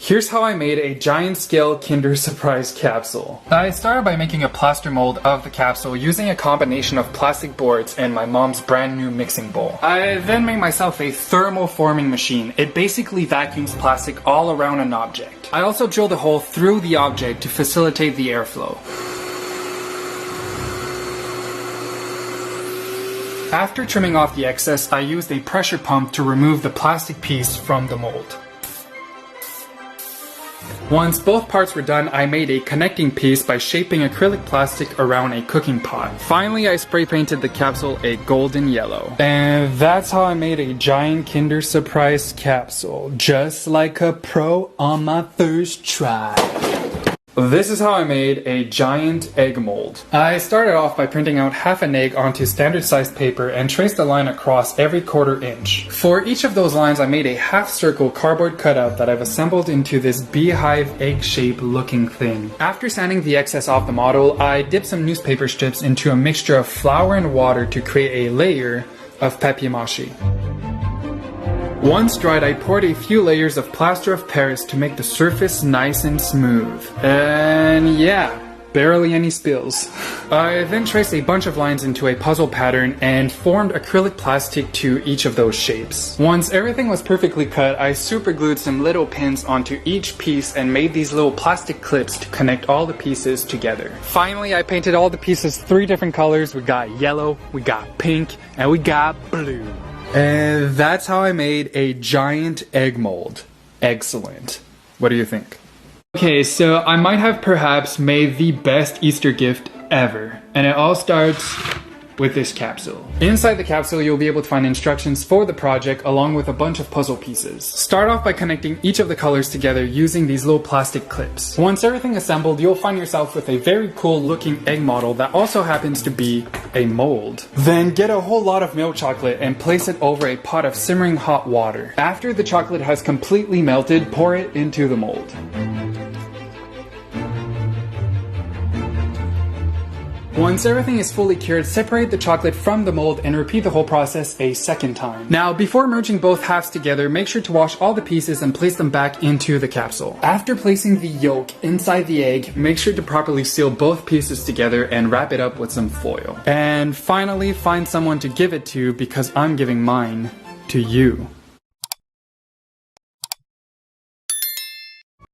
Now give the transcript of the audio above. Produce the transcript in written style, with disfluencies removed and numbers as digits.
Here's how I made a giant scale Kinder Surprise capsule. I started by making a plaster mold of the capsule using a combination of plastic boards and my mom's brand new mixing bowl. I then made myself a thermal forming machine. It basically vacuums plastic all around an object. I also drilled a hole through the object to facilitate the airflow. After trimming off the excess, I used a pressure pump to remove the plastic piece from the mold. Once both parts were done, I made a connecting piece by shaping acrylic plastic around a cooking pot. Finally, I spray painted the capsule a golden yellow. And that's how I made a giant Kinder Surprise capsule, just like a pro on my first try. This is how I made a giant egg mold. I started off by printing out half an egg onto standard sized paper and traced a line across every 1/4 inch. For each of those lines I made a half circle cardboard cutout that I've assembled into this beehive egg shape looking thing. After sanding the excess off the model, I dipped some newspaper strips into a mixture of flour and water to create a layer of papier-mâché. Once dried, I poured a few layers of plaster of Paris to make the surface nice and smooth. And yeah, barely any spills. I then traced a bunch of lines into a puzzle pattern and formed acrylic plastic to each of those shapes. Once everything was perfectly cut, I super glued some little pins onto each piece and made these little plastic clips to connect all the pieces together. Finally, I painted all the pieces 3 different colors. We got yellow, we got pink, and we got blue. And that's how I made a giant egg mold. Excellent. What do you think? Okay, so I might have perhaps made the best Easter gift ever. And it all starts with this capsule. Inside the capsule, you'll be able to find instructions for the project along with a bunch of puzzle pieces. Start off by connecting each of the colors together using these little plastic clips. Once everything is assembled, you'll find yourself with a very cool looking egg model that also happens to be a mold. Then get a whole lot of milk chocolate and place it over a pot of simmering hot water. After the chocolate has completely melted, pour it into the mold. Once everything is fully cured, separate the chocolate from the mold and repeat the whole process a second time. Now, before merging both halves together, make sure to wash all the pieces and place them back into the capsule. After placing the yolk inside the egg, make sure to properly seal both pieces together and wrap it up with some foil. And finally, find someone to give it to because I'm giving mine to you.